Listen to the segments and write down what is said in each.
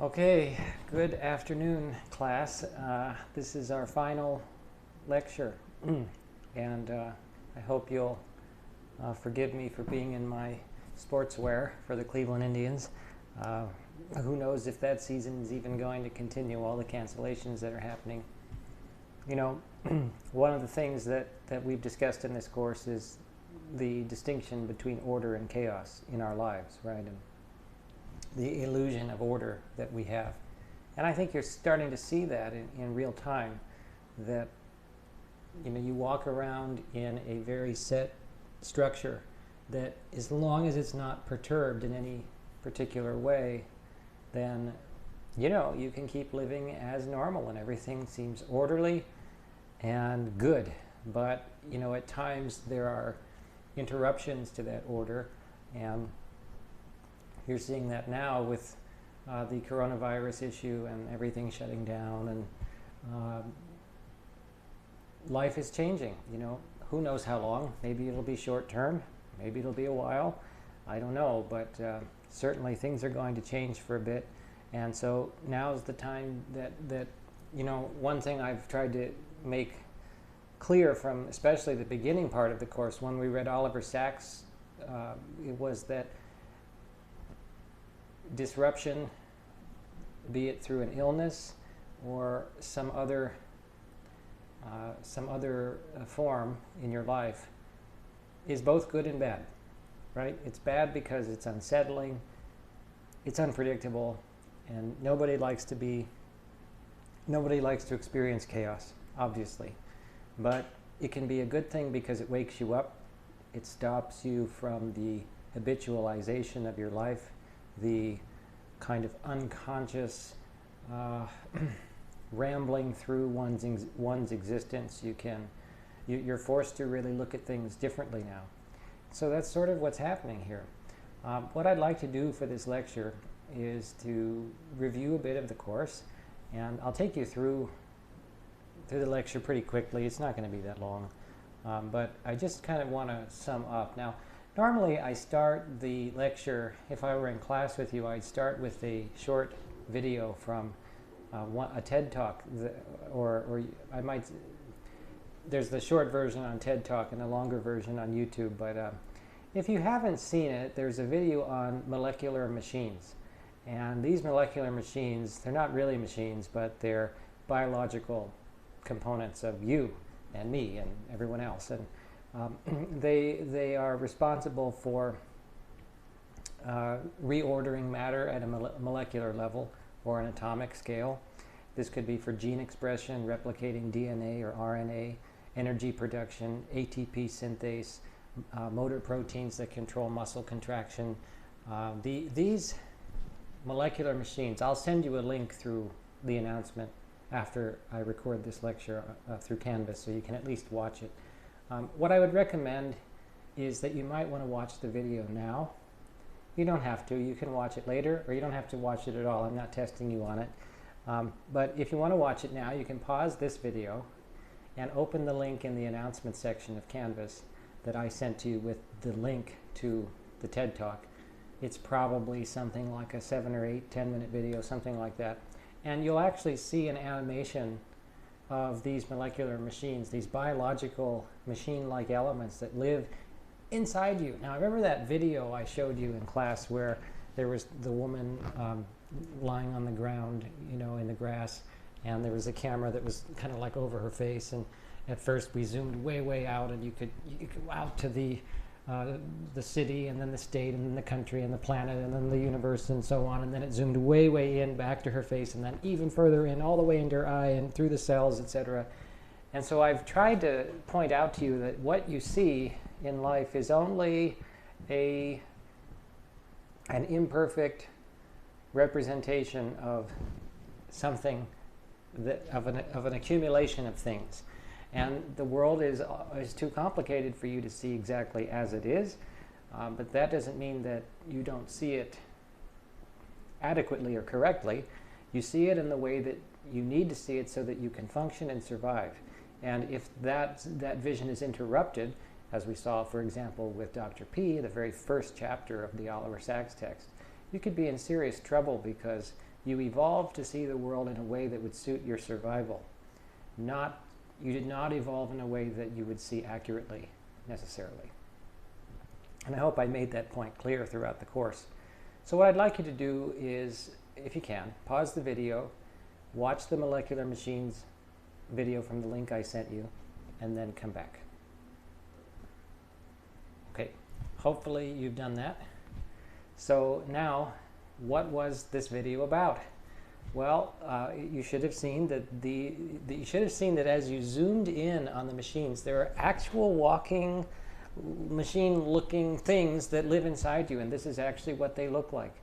Okay, good afternoon, class. This is our final lecture, and I hope you'll forgive me for being in my sportswear for the Cleveland Indians. Who knows if that season is even going to continue, all the cancellations that are happening. You know, one of the things that we've discussed in this course is the distinction between order and chaos in our lives, right? And the illusion of order that we have. And I think you're starting to see that in real time, that you walk around in a very set structure that, as long as it's not perturbed in any particular way, then you can keep living as normal and everything seems orderly and good. But at times there are interruptions to that order, and you're seeing that now with the coronavirus issue and everything shutting down, and life is changing. Who knows how long? Maybe it'll be short term, maybe it'll be a while, I don't know, but certainly things are going to change for a bit. And so now's the time that one thing I've tried to make clear from especially the beginning part of the course, when we read Oliver Sacks, it was that disruption, be it through an illness or some other form in your life, is both good and bad, right? It's bad because it's unsettling, it's unpredictable, and nobody likes to experience chaos, obviously. But it can be a good thing because it wakes you up, it stops you from the habitualization of your life, the kind of unconscious rambling through one's existence. You're forced to really look at things differently now. So that's sort of what's happening here. What I'd like to do for this lecture is to review a bit of the course, and I'll take you through the lecture pretty quickly. It's not going to be that long, but I just kind of want to sum up. Now, normally I start the lecture, if I were in class with you, I'd start with a short video from a TED Talk, or I might, there's the short version on TED Talk and a longer version on YouTube, but if you haven't seen it, there's a video on molecular machines. And these molecular machines, they're not really machines, but they're biological components of you and me and everyone else. And they are responsible for reordering matter at a molecular level or an atomic scale. This could be for gene expression, replicating DNA or RNA, energy production, ATP synthase, motor proteins that control muscle contraction. These molecular machines, I'll send you a link through the announcement after I record this lecture through Canvas, so you can at least watch it. What I would recommend is that you might want to watch the video now. You don't have to. You can watch it later, or you don't have to watch it at all. I'm not testing you on it. But if you want to watch it now, you can pause this video and open the link in the announcement section of Canvas that I sent to you with the link to the TED Talk. It's probably something like a 7 or 8, 10-minute video, something like that. And you'll actually see an animation of these molecular machines, these biological machine-like elements that live inside you. Now, remember that video I showed you in class where there was the woman lying on the ground, in the grass, and there was a camera that was kind of like over her face, and at first we zoomed way out, and you could go out to the city, and then the state, and then the country, and the planet, and then the universe, and so on. And then it zoomed way in back to her face, and then even further in, all the way into her eye and through the cells, etc. And so I've tried to point out to you that what you see in life is only an imperfect representation of something, of an accumulation of things. And the world is too complicated for you to see exactly as it is, but that doesn't mean that you don't see it adequately or correctly. You see it in the way that you need to see it so that you can function and survive. And if that vision is interrupted, as we saw, for example, with Dr. P, the very first chapter of the Oliver Sacks text, you could be in serious trouble because You evolved to see the world in a way that would suit your survival. You did not evolve in a way that you would see accurately, necessarily. And I hope I made that point clear throughout the course. So what I'd like you to do is, if you can, pause the video, watch the Molecular Machines video from the link I sent you, and then come back. Okay, hopefully you've done that. So now, what was this video about? Well, you should have seen that as you zoomed in on the machines, there are actual walking, machine-looking things that live inside you, and this is actually what they look like.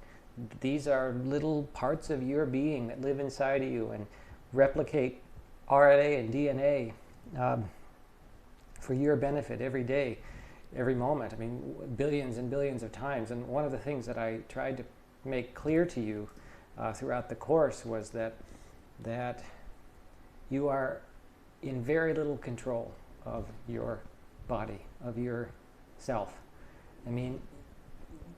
These are little parts of your being that live inside of you and replicate RNA and DNA for your benefit every day, every moment. I mean, billions and billions of times. And one of the things that I tried to make clear to you throughout the course was that you are in very little control of your body, of your self. I mean,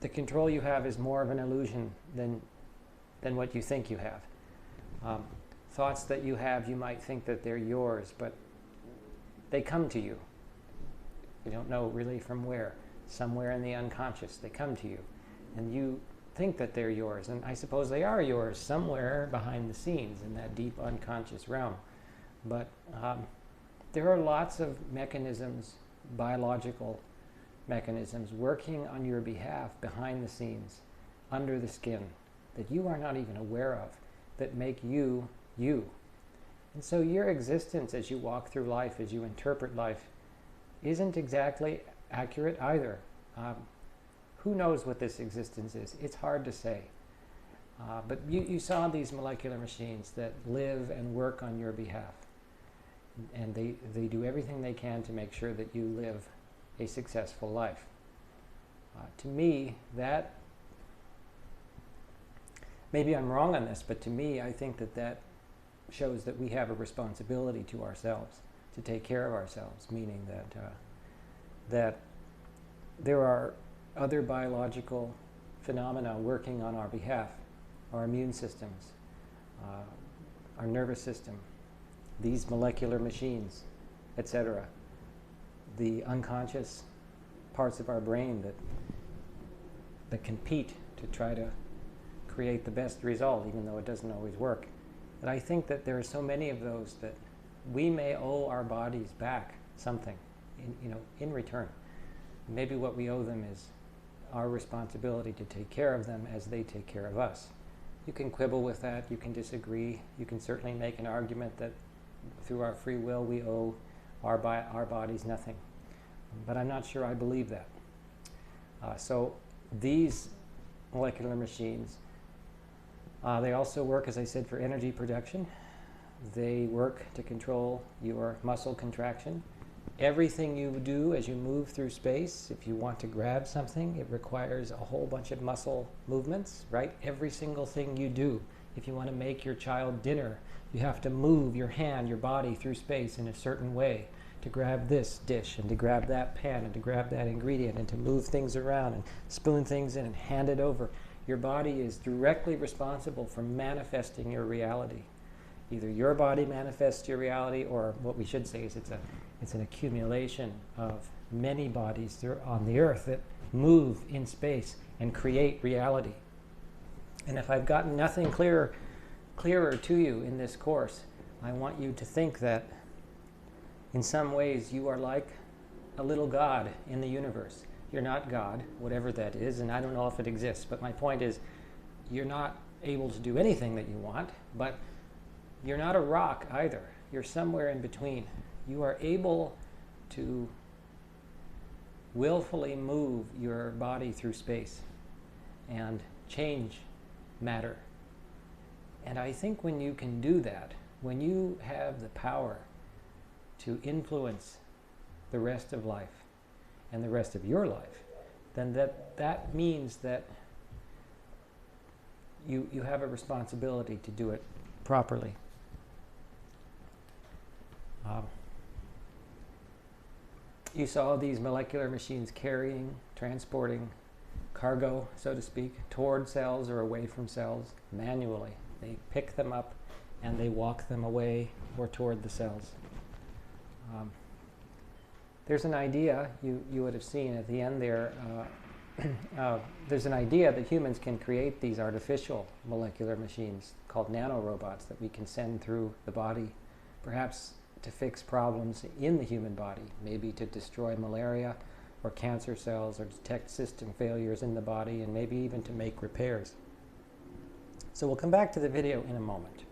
the control you have is more of an illusion than what you think you have. Thoughts that you have, you might think that they're yours, but they come to you. You don't know really from where. Somewhere in the unconscious, they come to you. And you think that they're yours, and I suppose they are yours somewhere behind the scenes in that deep unconscious realm. But there are lots of mechanisms, biological mechanisms, working on your behalf behind the scenes, under the skin, that you are not even aware of, that make you, you. And so your existence as you walk through life, as you interpret life, isn't exactly accurate either. Who knows what this existence is? It's hard to say. But you saw these molecular machines that live and work on your behalf. And they do everything they can to make sure that you live a successful life. To me, that, maybe I'm wrong on this, but to me, I think that shows that we have a responsibility to ourselves, to take care of ourselves, meaning that there are other biological phenomena working on our behalf, our immune systems, our nervous system, these molecular machines, etc. The unconscious parts of our brain that compete to try to create the best result, even though it doesn't always work. And I think that there are so many of those that we may owe our bodies back something, in return. Maybe what we owe them is our responsibility to take care of them as they take care of us. You can quibble with that, you can disagree, you can certainly make an argument that through our free will we owe our bodies nothing. But I'm not sure I believe that. So these molecular machines, they also work, as I said, for energy production. They work to control your muscle contraction. Everything you do as you move through space, if you want to grab something, it requires a whole bunch of muscle movements, right? Every single thing you do. If you want to make your child dinner, you have to move your hand, your body through space in a certain way to grab this dish and to grab that pan and to grab that ingredient and to move things around and spoon things in and hand it over. Your body is directly responsible for manifesting your reality. Either your body manifests your reality, or what we should say is it's an accumulation of many bodies on the earth that move in space and create reality. And if I've gotten nothing clearer to you in this course, I want you to think that in some ways you are like a little God in the universe. You're not God, whatever that is, and I don't know if it exists, but my point is you're not able to do anything that you want, but you're not a rock either. You're somewhere in between. You are able to willfully move your body through space and change matter. And I think when you can do that, when you have the power to influence the rest of life and the rest of your life, then that means that you have a responsibility to do it properly. You saw these molecular machines carrying, transporting cargo, so to speak, toward cells or away from cells manually. They pick them up and they walk them away or toward the cells. There's an idea, you would have seen at the end there, there's an idea that humans can create these artificial molecular machines called nanorobots that we can send through the body, perhaps to fix problems in the human body, maybe to destroy malaria or cancer cells or detect system failures in the body, and maybe even to make repairs. So we'll come back to the video in a moment.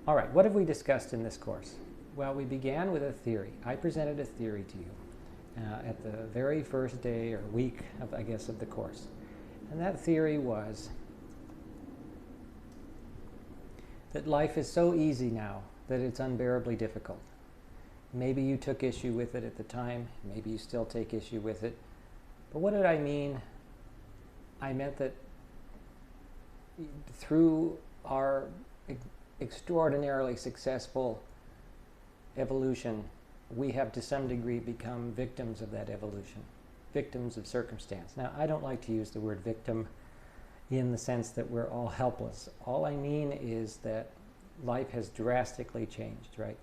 All right, what have we discussed in this course? Well, we began with a theory. I presented a theory to you at the very first day or week of, I guess, of the course. And that theory was that life is so easy now that it's unbearably difficult. Maybe you took issue with it at the time, maybe you still take issue with it. But what did I mean? I meant that through our extraordinarily successful evolution, we have to some degree become victims of that evolution, victims of circumstance. Now, I don't like to use the word victim in the sense that we're all helpless. All I mean is that life has drastically changed, right?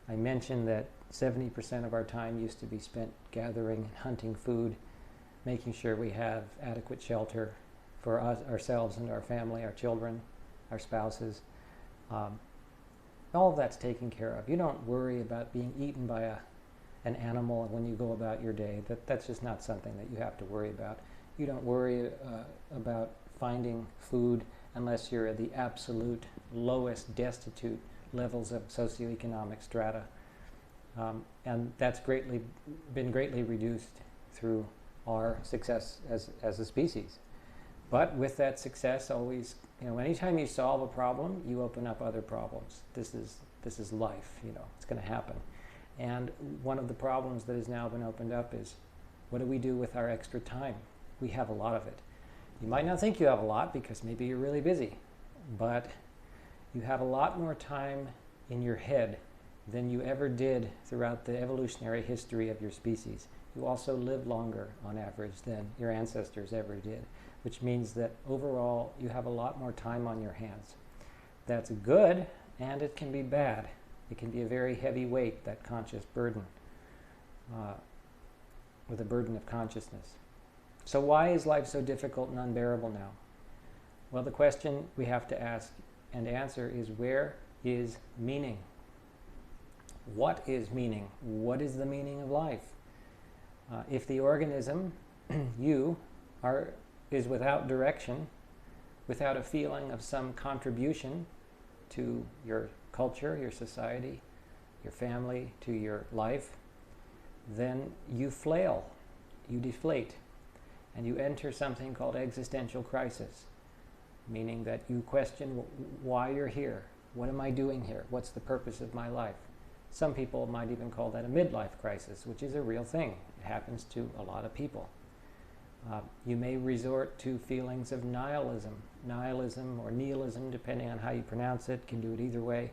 I mentioned that 70% of our time used to be spent gathering and hunting food, making sure we have adequate shelter for us, ourselves and our family, our children, our spouses. All of that's taken care of. You don't worry about being eaten by an animal when you go about your day. That's just not something that you have to worry about. You don't worry about finding food unless you're at the absolute lowest destitute levels of socioeconomic strata. And that's been greatly reduced through our success as a species. But with that success, always, anytime you solve a problem, you open up other problems. This is life, it's going to happen. And one of the problems that has now been opened up is, what do we do with our extra time? We have a lot of it. You might not think you have a lot because maybe you're really busy, but you have a lot more time in your head than you ever did throughout the evolutionary history of your species. You also live longer on average than your ancestors ever did, which means that overall you have a lot more time on your hands. That's good, and it can be bad. It can be a very heavy weight, that conscious burden, with a burden of consciousness. So why is life so difficult and unbearable now? Well, the question we have to ask and answer is, where is meaning? What is meaning? What is the meaning of life? If the organism, you, is without direction, without a feeling of some contribution to your culture, your society, your family, to your life, then you flail, you deflate, and you enter something called existential crisis, meaning that you question why you're here. What am I doing here? What's the purpose of my life? Some people might even call that a midlife crisis, which is a real thing. It happens to a lot of people. You may resort to feelings of nihilism or nihilism, depending on how you pronounce it, can do it either way.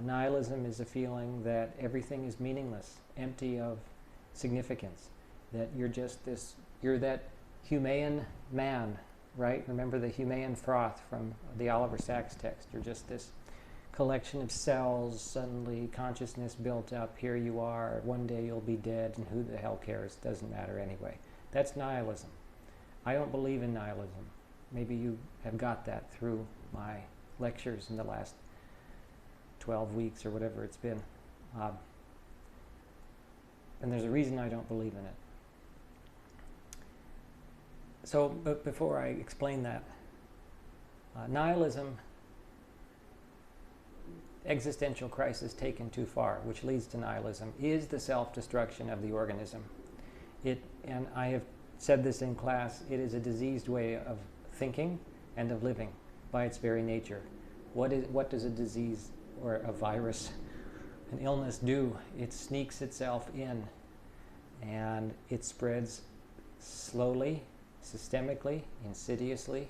Nihilism is a feeling that everything is meaningless, empty of significance, that you're that Humean man, right? Remember the Humean froth from the Oliver Sacks text. You're just this collection of cells, suddenly consciousness built up, here you are, one day you'll be dead, and who the hell cares? Doesn't matter anyway. That's nihilism. I don't believe in nihilism. Maybe you have got that through my lectures in the last 12 weeks or whatever it's been. And there's a reason I don't believe in it. So, but before I explain that, nihilism, existential crisis taken too far, which leads to nihilism, is the self-destruction of the organism. And I have said this in class, it is a diseased way of thinking and of living by its very nature. What does a disease or a virus, an illness do? It sneaks itself in, and it spreads slowly, systemically, insidiously,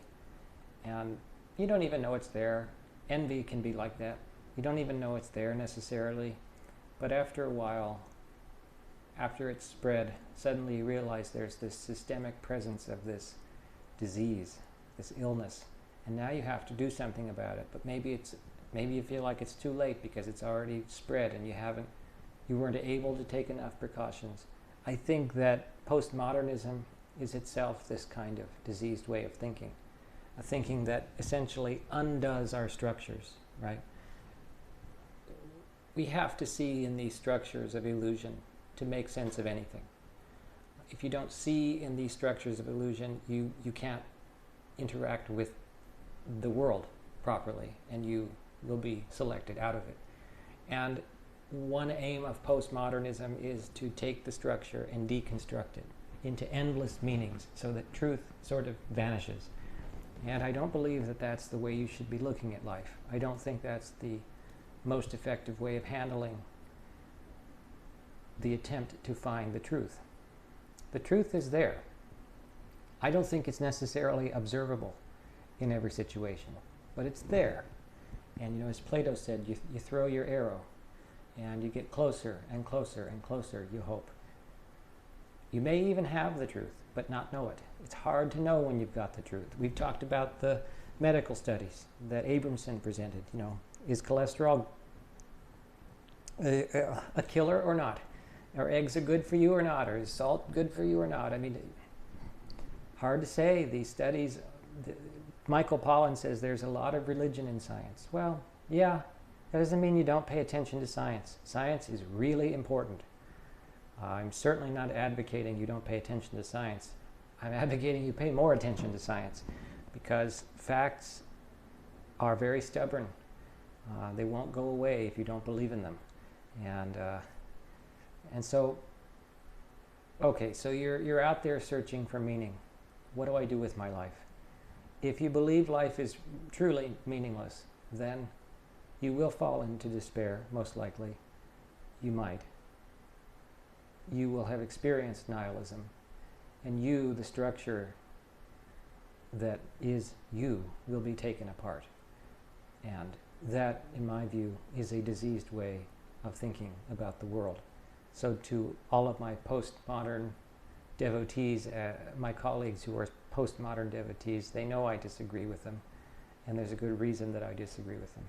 and you don't even know it's there. Envy can be like that. You don't even know it's there necessarily, but after a while, after it's spread, suddenly you realize there's this systemic presence of this disease, this illness, and now you have to do something about it. But maybe you feel like it's too late because it's already spread and you weren't able to take enough precautions. I think that postmodernism is itself this kind of diseased way of thinking, a thinking that essentially undoes our structures, right? We have to see in these structures of illusion to make sense of anything. If you don't see in these structures of illusion, you can't interact with the world properly, and you will be selected out of it. And one aim of postmodernism is to take the structure and deconstruct it into endless meanings so that truth sort of vanishes. And I don't believe that that's the way you should be looking at life. I don't think that's the most effective way of handling the attempt to find the truth. The truth is there. I don't think it's necessarily observable in every situation, but it's there. And as Plato said, you throw your arrow and you get closer and closer and closer, you hope. You may even have the truth, but not know it. It's hard to know when you've got the truth. We've talked about the medical studies that Abramson presented. Is cholesterol a killer or not? Are eggs good for you or not? Or is salt good for you or not? I mean, hard to say. These studies, Michael Pollan says there's a lot of religion in science. Well, yeah, that doesn't mean you don't pay attention to science. Science is really important. I'm certainly not advocating you don't pay attention to science. I'm advocating you pay more attention to science, because facts are very stubborn. They won't go away if you don't believe in them. And so, okay, so you're out there searching for meaning. What do I do with my life? If you believe life is truly meaningless, then you will fall into despair, most likely. You might. You will have experienced nihilism, and you, the structure that is you, will be taken apart. And that, in my view, is a diseased way of thinking about the world. So to all of my postmodern devotees, my colleagues who are postmodern devotees, they know I disagree with them, and there's a good reason that I disagree with them.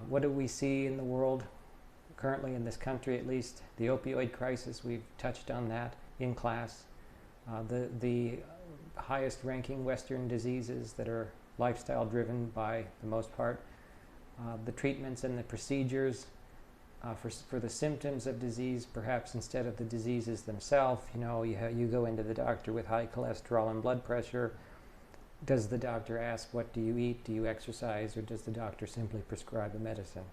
What do we see in the world, currently in this country at least? The opioid crisis, we've touched on that in class. The highest ranking Western diseases that are lifestyle driven by the most part. The treatments and the procedures for the symptoms of disease, perhaps instead of the diseases themselves. You go into the doctor with high cholesterol and blood pressure. Does the doctor ask, what do you eat? Do you exercise? Or does the doctor simply prescribe a medicine?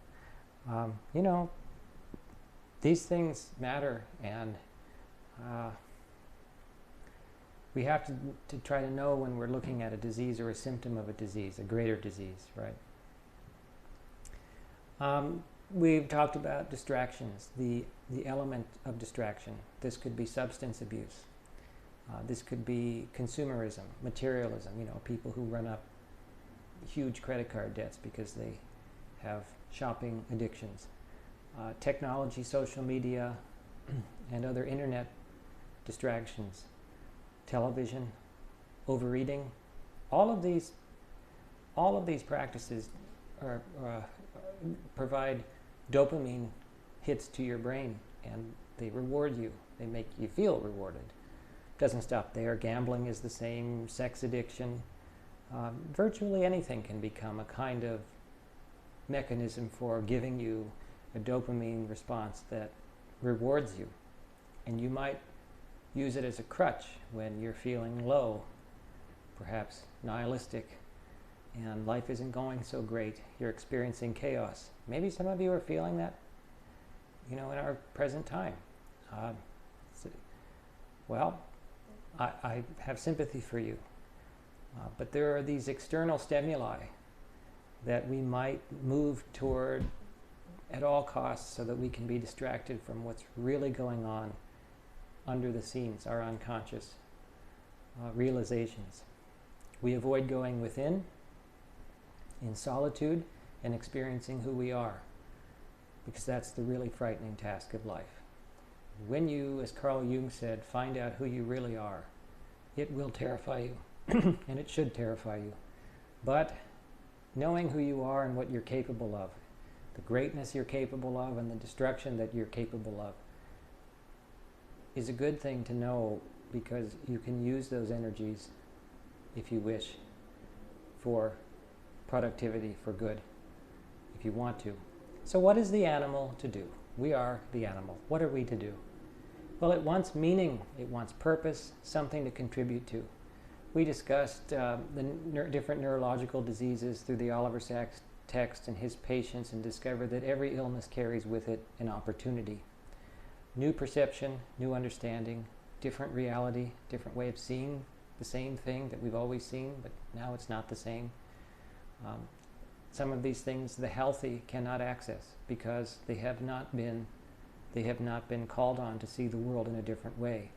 These things matter, and we have to try to know when we're looking at a disease or a symptom of a disease, a greater disease, right? We've talked about distractions, the element of distraction. This could be substance abuse. This could be consumerism, materialism, people who run up huge credit card debts because they have shopping addictions. Technology, social media, and other internet distractions. Television, overeating. All of these practices provide dopamine hits to your brain, and they reward you. They make you feel rewarded. Doesn't stop there. Gambling is the same. Sex addiction. Virtually anything can become a kind of mechanism for giving you a dopamine response that rewards you. And you might use it as a crutch when you're feeling low, perhaps nihilistic, and life isn't going so great. You're experiencing chaos. Maybe some of you are feeling that, in our present time. I have sympathy for you. But there are these external stimuli that we might move toward at all costs so that we can be distracted from what's really going on under the scenes, our unconscious realizations. We avoid going within in solitude and experiencing who we are, because that's the really frightening task of life. When you, as Carl Jung said, find out who you really are, it will terrify you, and it should terrify you. But knowing who you are and what you're capable of, the greatness you're capable of and the destruction that you're capable of, is a good thing to know, because you can use those energies, if you wish, for productivity, for good, if you want to. So what is the animal to do? We are the animal. What are we to do? Well, it wants meaning, it wants purpose, something to contribute to. We discussed the different neurological diseases through the Oliver Sacks text and his patients, and discovered that every illness carries with it an opportunity. New perception, new understanding, different reality, different way of seeing the same thing that we've always seen, but now it's not the same. Some of these things the healthy cannot access because they have not been called on to see the world in a different way.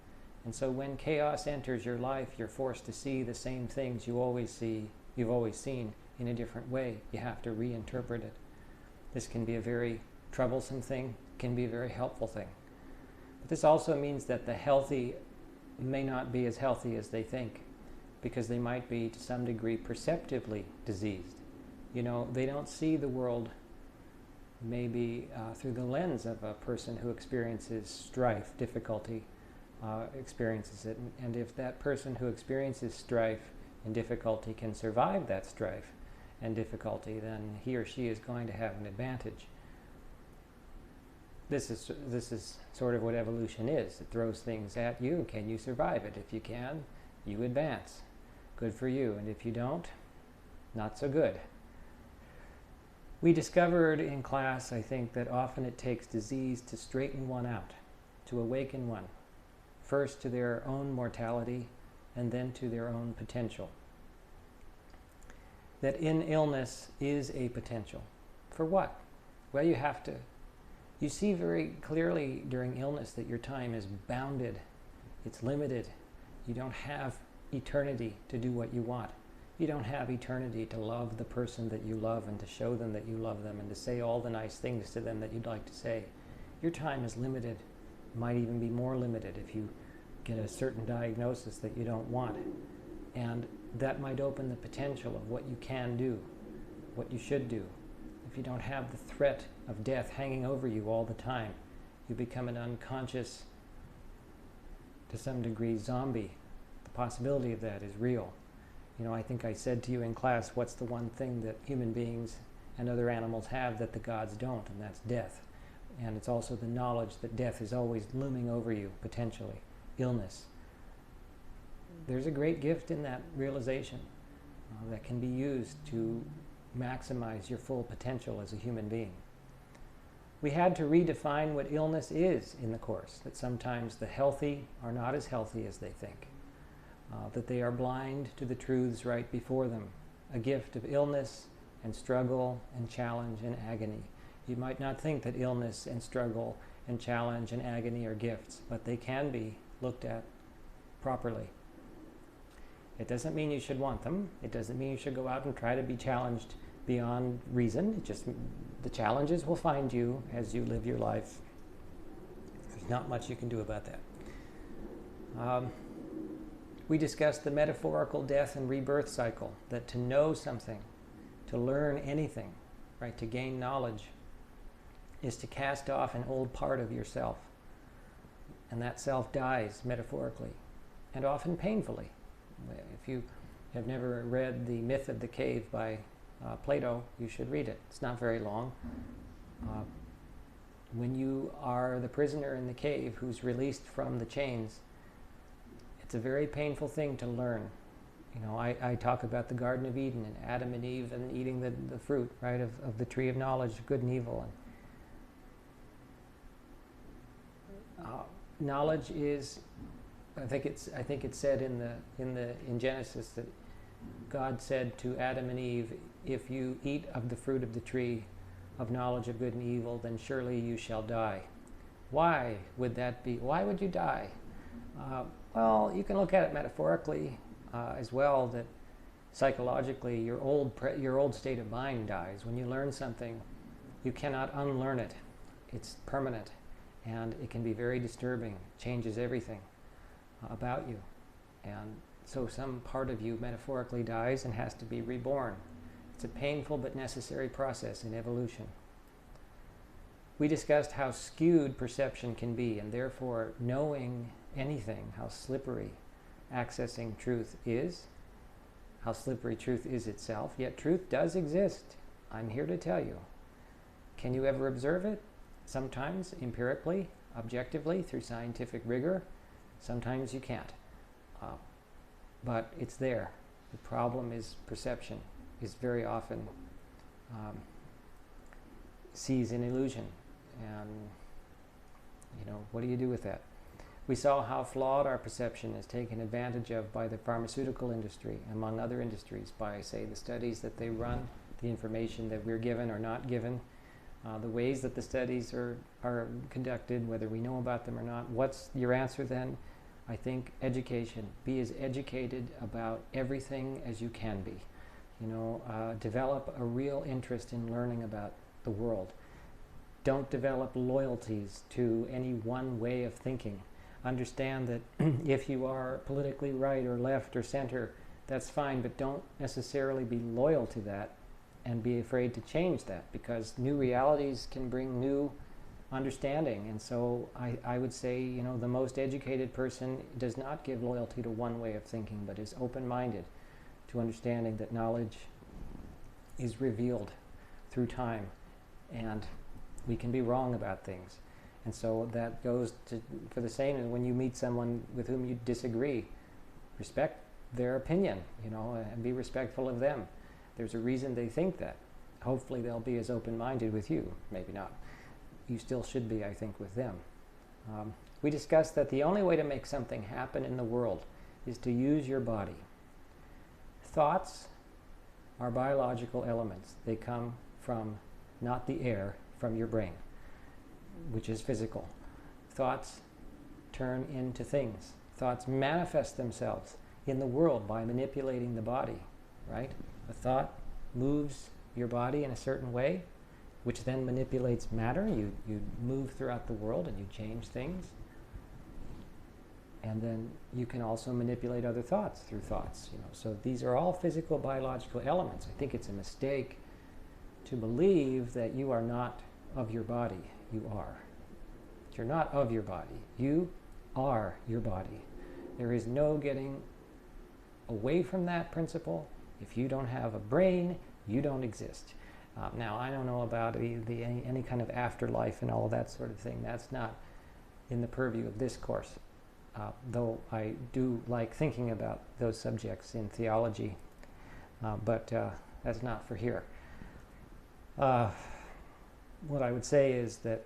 And so when chaos enters your life, you're forced to see the same things you've always seen in a different way. You have to reinterpret it. This can be a very troublesome thing, can be a very helpful thing. But this also means that the healthy may not be as healthy as they think, because they might be to some degree perceptively diseased. You know, they don't see the world maybe through the lens of a person who experiences strife, difficulty, experiences it. And if that person who experiences strife and difficulty can survive that strife and difficulty, then he or she is going to have an advantage. This is sort of what evolution is. It throws things at you. Can you survive it? If you can, you advance. Good for you. And if you don't, not so good. We discovered in class, I think, that often it takes disease to straighten one out, to awaken one, first to their own mortality and then to their own potential. That in illness is a potential. For what? Well, you see very clearly during illness that your time is bounded, it's limited. You don't have eternity to do what you want. You don't have eternity to love the person that you love and to show them that you love them and to say all the nice things to them that you'd like to say. Your time is limited, might even be more limited if you get a certain diagnosis that you don't want. And that might open the potential of what you can do, what you should do. If you don't have the threat of death hanging over you all the time, you become an unconscious, to some degree, zombie. The possibility of that is real. You know, I think I said to you in class, what's the one thing that human beings and other animals have that the gods don't, and that's death. And it's also the knowledge that death is always looming over you, potentially. Illness. There's a great gift in that realization that can be used to maximize your full potential as a human being. We had to redefine what illness is in the course, that sometimes the healthy are not as healthy as they think. That they are blind to the truths right before them, a gift of illness and struggle and challenge and agony. You might not think that illness and struggle and challenge and agony are gifts, but they can be looked at properly. It doesn't mean you should want them. It doesn't mean you should go out and try to be challenged beyond reason. It just, the challenges will find you as you live your life. There's not much you can do about that. We discussed the metaphorical death and rebirth cycle, that to know something, to learn anything, right, to gain knowledge, is to cast off an old part of yourself. And that self dies metaphorically, and often painfully. If you have never read The Myth of the Cave by Plato, you should read it. It's not very long. When you are the prisoner in the cave who's released from the chains, it's a very painful thing to learn. You know, I talk about the Garden of Eden and Adam and Eve and eating the fruit, right, of the tree of knowledge of good and evil. And, knowledge is, I think it's said in Genesis that God said to Adam and Eve, if you eat of the fruit of the tree of knowledge of good and evil, then surely you shall die. Why would that be? Why would you die? Well, you can look at it metaphorically as well, that psychologically your old state of mind dies. When you learn something, you cannot unlearn it. It's permanent, and it can be very disturbing, changes everything about you. And So some part of you metaphorically dies and has to be reborn. It's a painful but necessary process in evolution. We discussed how skewed perception can be, and therefore knowing anything, how slippery accessing truth is, how slippery truth is itself. Yet truth does exist. I'm here to tell you. Can you ever observe it? Sometimes empirically, objectively, through scientific rigor. Sometimes you can't. But it's there. The problem is perception is very often sees an illusion. And, what do you do with that? We saw how flawed our perception is taken advantage of by the pharmaceutical industry, among other industries, by, say, the studies that they run, the information that we're given or not given, the ways that the studies are conducted, whether we know about them or not. What's your answer then? I think education. Be as educated about everything as you can be. Develop a real interest in learning about the world. Don't develop loyalties to any one way of thinking. Understand that if you are politically right or left or center, that's fine, but don't necessarily be loyal to that and be afraid to change that, because new realities can bring new understanding. And so I would say, the most educated person does not give loyalty to one way of thinking, but is open-minded to understanding that knowledge is revealed through time, and we can be wrong about things. And so that goes for the same as when you meet someone with whom you disagree. Respect their opinion, and be respectful of them. There's a reason they think that. Hopefully they'll be as open-minded with you. Maybe not. You still should be, I think, with them. We discussed that the only way to make something happen in the world is to use your body. Thoughts are biological elements. They come from not the air, from your brain, which is physical. Thoughts turn into things. Thoughts manifest themselves in the world by manipulating the body, right? A thought moves your body in a certain way, which then manipulates matter. You move throughout the world and you change things. And then you can also manipulate other thoughts through thoughts. So these are all physical, biological elements. I think it's a mistake to believe that you are not of your body. You are. You're not of your body. You are your body. There is no getting away from that principle. If you don't have a brain, you don't exist. Now, I don't know about any kind of afterlife and all of that sort of thing. That's not in the purview of this course, though I do like thinking about those subjects in theology, but that's not for here. What I would say is that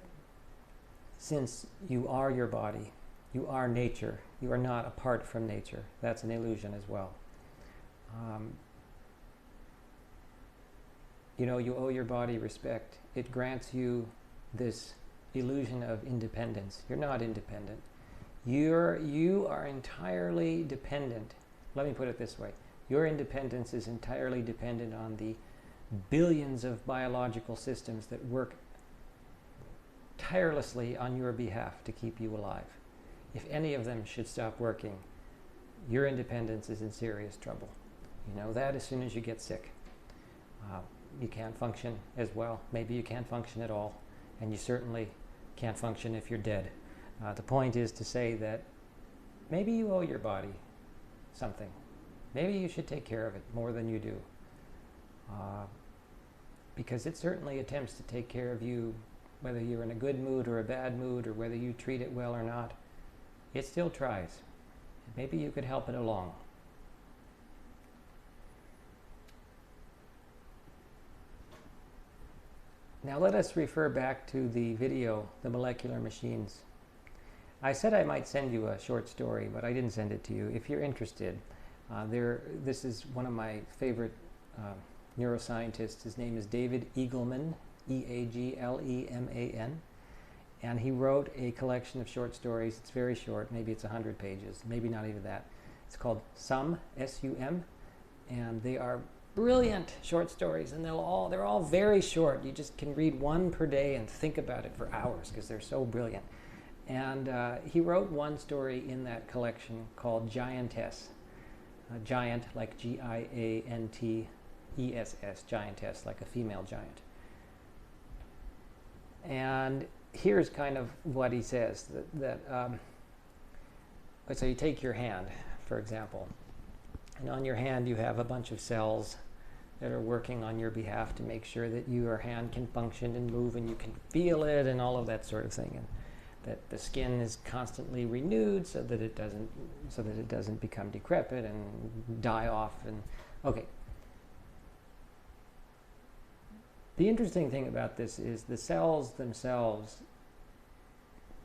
since you are your body, you are nature, you are not apart from nature. That's an illusion as well. You owe your body respect. It grants you this illusion of independence. You're not independent. You are entirely dependent. Let me put it this way. Your independence is entirely dependent on the billions of biological systems that work tirelessly on your behalf to keep you alive. If any of them should stop working, your independence is in serious trouble. You know that as soon as you get sick. You can't function as well. Maybe you can't function at all. And you certainly can't function if you're dead. The point is to say that maybe you owe your body something. Maybe you should take care of it more than you do. Because it certainly attempts to take care of you, whether you're in a good mood or a bad mood, or whether you treat it well or not. It still tries. Maybe you could help it along. Now let us refer back to the video, The Molecular Machines. I said I might send you a short story, but I didn't send it to you. If you're interested, this is one of my favorite neuroscientists. His name is David Eagleman, E-A-G-L-E-M-A-N. And he wrote a collection of short stories. It's very short, maybe it's 100 pages, maybe not even that. It's called Sum, S-U-M, and they are brilliant short stories, and they're all very short. You just can read one per day and think about it for hours because they're so brilliant. And he wrote one story in that collection called Giantess. giant, like Giantess, giantess, like a female giant. And here's kind of what he says, so you take your hand, for example, and on your hand you have a bunch of cells that are working on your behalf to make sure that your hand can function and move and you can feel it and all of that sort of thing, and that the skin is constantly renewed so that it doesn't become decrepit and die off. And okay, the interesting thing about this is the cells themselves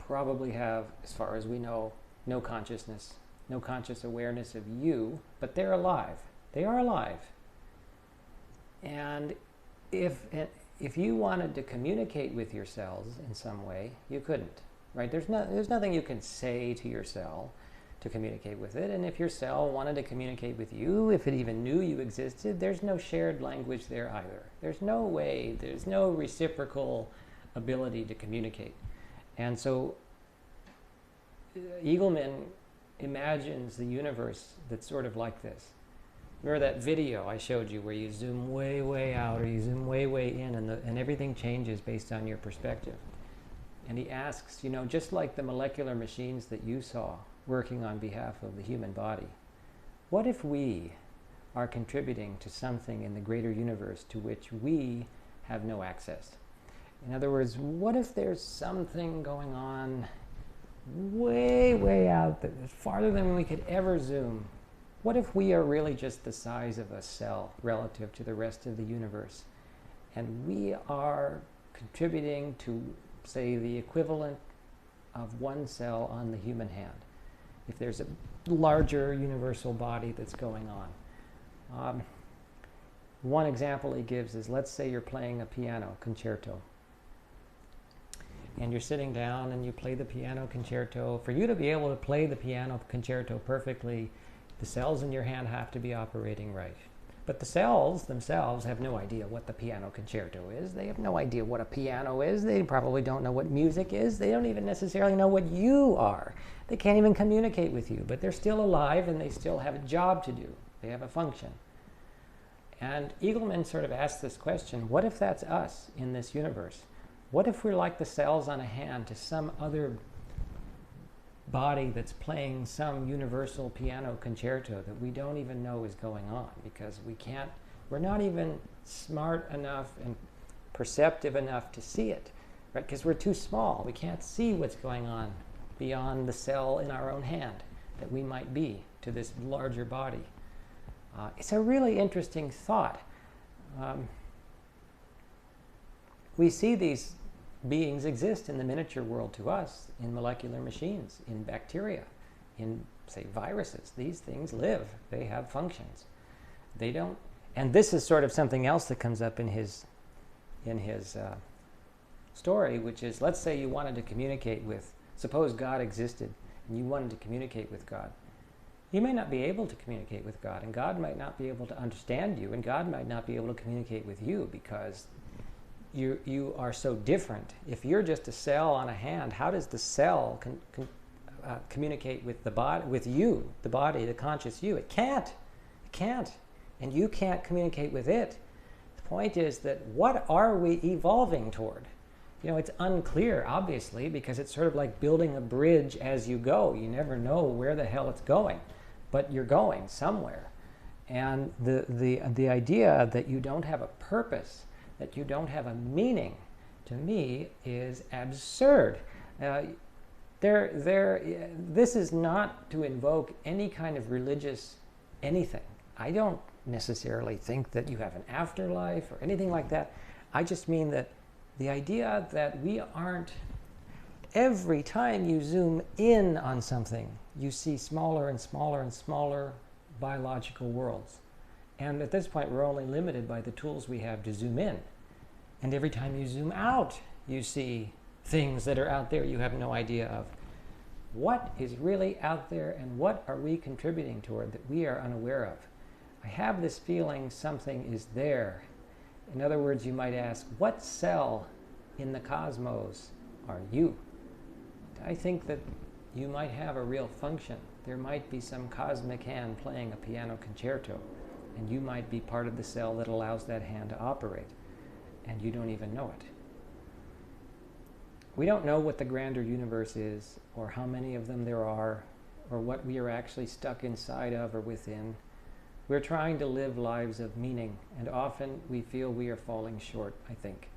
probably have, as far as we know, no consciousness, no conscious awareness of you, but they're alive. They are alive. And if you wanted to communicate with your cells in some way, you couldn't, right? There's nothing you can say to your cell to communicate with it. And if your cell wanted to communicate with you, if it even knew you existed, there's no shared language there either. There's no way, there's no reciprocal ability to communicate. And so Eagleman imagines the universe that's sort of like this. Remember that video I showed you where you zoom way, way out, or you zoom way, way in, and everything changes based on your perspective. And he asks, just like the molecular machines that you saw working on behalf of the human body, what if we are contributing to something in the greater universe to which we have no access? In other words, what if there's something going on way, way out there, farther than we could ever zoom? What if we are really just the size of a cell relative to the rest of the universe, and we are contributing to, say, the equivalent of one cell on the human hand, if there's a larger universal body that's going on? One example he gives is, let's say you're playing a piano concerto, and you're sitting down and you play the piano concerto. For you to be able to play the piano concerto perfectly, the cells in your hand have to be operating right. But the cells themselves have no idea what the piano concerto is. They have no idea what a piano is. They probably don't know what music is. They don't even necessarily know what you are. They can't even communicate with you, but they're still alive and they still have a job to do. They have a function. And Eagleman sort of asks this question, what if that's us in this universe? What if we're like the cells on a hand to some other body that's playing some universal piano concerto that we don't even know is going on, because we're not even smart enough and perceptive enough to see it, right? Because we're too small. We can't see what's going on beyond the cell in our own hand that we might be to this larger body. It's a really interesting thought. We see these beings exist in the miniature world to us, in molecular machines, in bacteria, in, say, viruses. These things live. They have functions. They don't. And this is sort of something else that comes up in his story, which is, let's say you wanted to communicate with, suppose God existed, and you wanted to communicate with God. You may not be able to communicate with God, and God might not be able to understand you, and God might not be able to communicate with you, because you are so different. If you're just a cell on a hand, how does the cell communicate with the body, with you, the body, the conscious you? It can't. It can't. And you can't communicate with it. The point is that what are we evolving toward? It's unclear, obviously, because it's sort of like building a bridge as you go. You never know where the hell it's going, but you're going somewhere. And the idea that you don't have a purpose, that you don't have a meaning, to me is absurd. This is not to invoke any kind of religious anything. I don't necessarily think that you have an afterlife or anything like that. I just mean that the idea that we aren't, every time you zoom in on something, you see smaller and smaller and smaller biological worlds. And at this point, we're only limited by the tools we have to zoom in. And every time you zoom out, you see things that are out there you have no idea of. What is really out there, and what are we contributing toward that we are unaware of? I have this feeling something is there. In other words, you might ask, what cell in the cosmos are you? I think that you might have a real function There might be some cosmic hand playing a piano concerto, and you might be part of the cell that allows that hand to operate, and you don't even know it. We don't know what the grander universe is, or how many of them there are, or what we are actually stuck inside of or within. We're trying to live lives of meaning, and often we feel we are falling short, I think.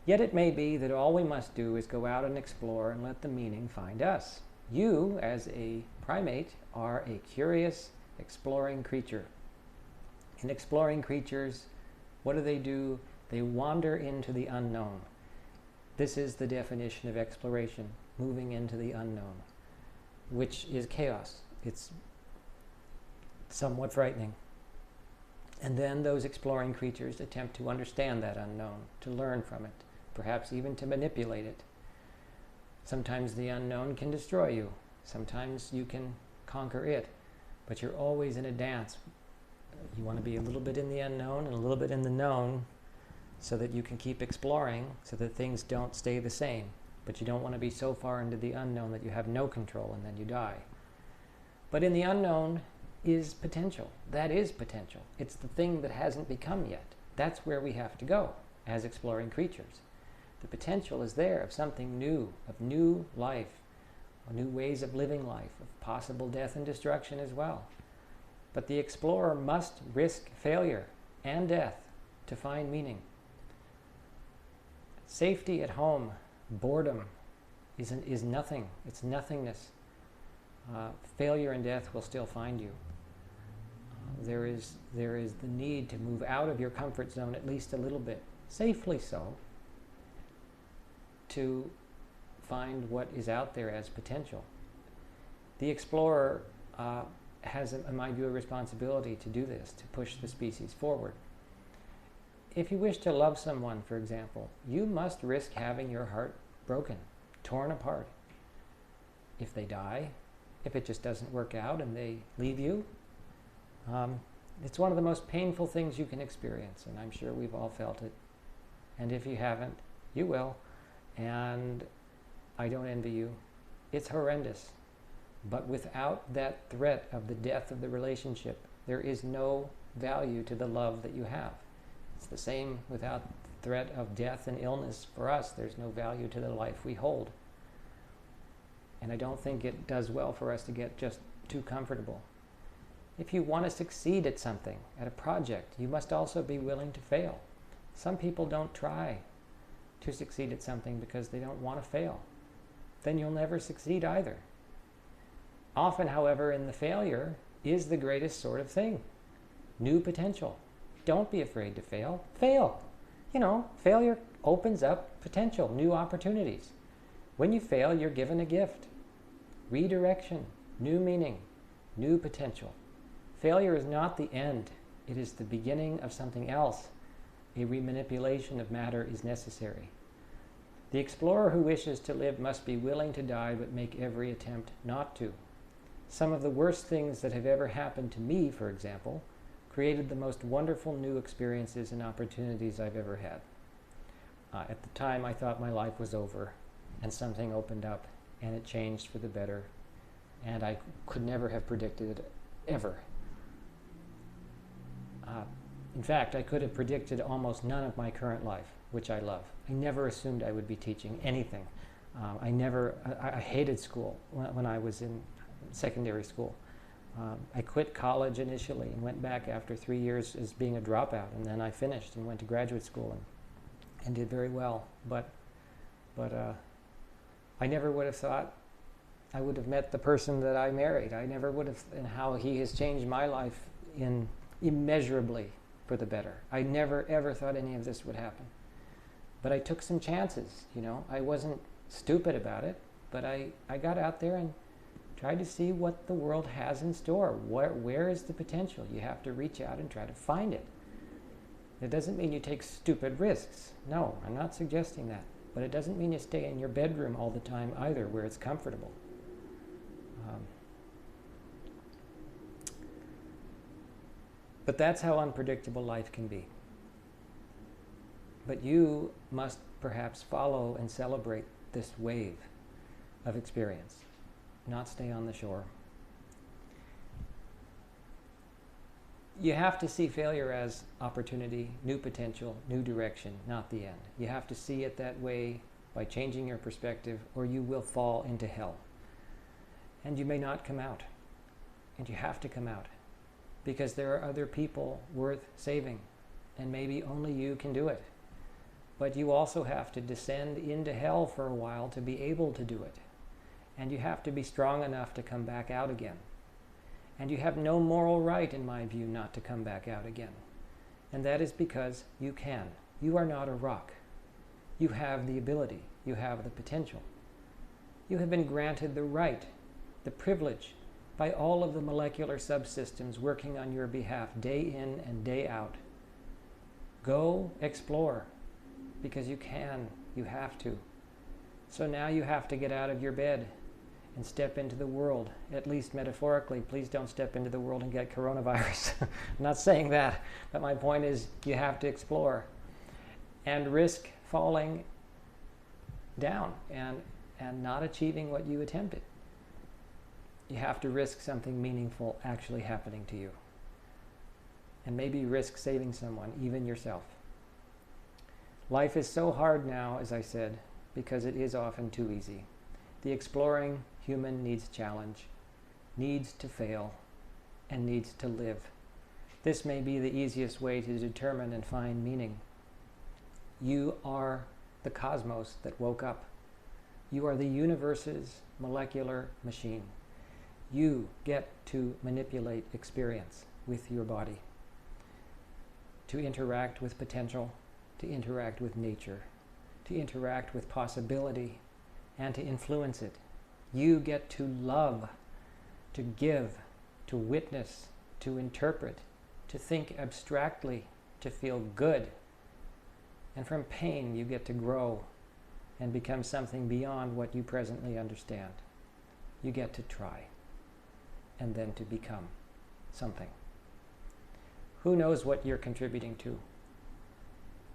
Yet it may be that all we must do is go out and explore and let the meaning find us. You, as a primate, are a curious, exploring creature. And exploring creatures, what do? They wander into the unknown. This is the definition of exploration, moving into the unknown, which is chaos. It's somewhat frightening. And then those exploring creatures attempt to understand that unknown, to learn from it, perhaps even to manipulate it. Sometimes the unknown can destroy you. Sometimes you can conquer it. But you're always in a dance. You want to be a little bit in the unknown and a little bit in the known so that you can keep exploring, so that things don't stay the same. But you don't want to be so far into the unknown that you have no control and then you die. But in the unknown is potential. That is potential. It's the thing that hasn't become yet. That's where we have to go as exploring creatures. The potential is there of something new, of new life, of new ways of living life, of possible death and destruction as well. But the explorer must risk failure and death to find meaning. Safety at home, boredom, is nothing. It's nothingness. Failure and death will still find you. There is the need to move out of your comfort zone at least a little bit, safely so, to find what is out there as potential. The explorer has, in my view, a responsibility to do this, to push the species forward. If you wish to love someone, for example, you must risk having your heart broken, torn apart. If they die, if it just doesn't work out and they leave you, it's one of the most painful things you can experience, and I'm sure we've all felt it. And if you haven't, you will. And I don't envy you. It's horrendous. But without that threat of the death of the relationship, there is no value to the love that you have. It's the same without the threat of death and illness. For us, there's no value to the life we hold. And I don't think it does well for us to get just too comfortable. If you want to succeed at something, at a project, you must also be willing to fail. Some people don't try to succeed at something because they don't want to fail. Then you'll never succeed either. Often, however, in the failure is the greatest sort of thing. New potential. Don't be afraid to fail. Fail. You know, failure opens up potential, new opportunities. When you fail, you're given a gift. Redirection, new meaning, new potential. Failure is not the end. It is the beginning of something else. A remanipulation of matter is necessary. The explorer who wishes to live must be willing to die but make every attempt not to. Some of the worst things that have ever happened to me, for example, created the most wonderful new experiences and opportunities I've ever had. At the time, I thought my life was over, and something opened up, and it changed for the better, and I could never have predicted it, ever. In fact, I could have predicted almost none of my current life, which I love. I never assumed I would be teaching anything. I hated school when I was in secondary school. I quit college initially and went back after 3 years as being a dropout, and then I finished and went to graduate school and did very well. But I never would have thought I would have met the person that I married. I never would have, and how he has changed my life immeasurably for the better. I never ever thought any of this would happen. But I took some chances, you know. I wasn't stupid about it, but I got out there and tried to see what the world has in store. Where is the potential? You have to reach out and try to find it. It doesn't mean you take stupid risks. No, I'm not suggesting that. But it doesn't mean you stay in your bedroom all the time either, where it's comfortable. But that's how unpredictable life can be. But you must perhaps follow and celebrate this wave of experience, not stay on the shore. You have to see failure as opportunity, new potential, new direction, not the end. You have to see it that way by changing your perspective, or you will fall into hell. And you may not come out. And you have to come out. Because there are other people worth saving. And maybe only you can do it. But you also have to descend into hell for a while to be able to do it. And you have to be strong enough to come back out again. And you have no moral right, in my view, not to come back out again. And that is because you can. You are not a rock. You have the ability. You have the potential. You have been granted the right, the privilege, by all of the molecular subsystems working on your behalf day in and day out. Go explore, because you can. You have to. So now you have to get out of your bed and step into the world, at least metaphorically. Please don't step into the world and get coronavirus. I'm not saying that, but my point is you have to explore and risk falling down and not achieving what you attempted. You have to risk something meaningful actually happening to you. And maybe risk saving someone, even yourself. Life is so hard now, as I said, because it is often too easy. The exploring human needs challenge, needs to fail, and needs to live. This may be the easiest way to determine and find meaning. You are the cosmos that woke up. You are the universe's molecular machine. You get to manipulate experience with your body, to interact with potential, to interact with nature, to interact with possibility, and to influence it. You get to love, to give, to witness, to interpret, to think abstractly, to feel good. And from pain you get to grow and become something beyond what you presently understand. You get to try, and then to become something. Who knows what you're contributing to?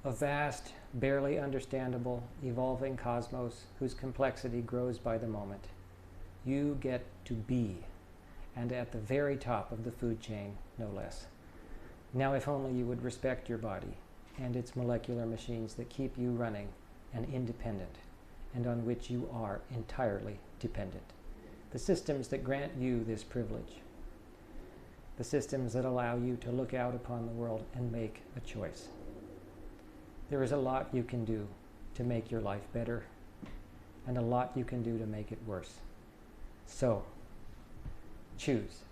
A vast, barely understandable, evolving cosmos whose complexity grows by the moment. You get to be, and at the very top of the food chain, no less. Now, if only you would respect your body and its molecular machines that keep you running and independent, and on which you are entirely dependent. The systems that grant you this privilege. The systems that allow you to look out upon the world and make a choice. There is a lot you can do to make your life better, and a lot you can do to make it worse. So, choose.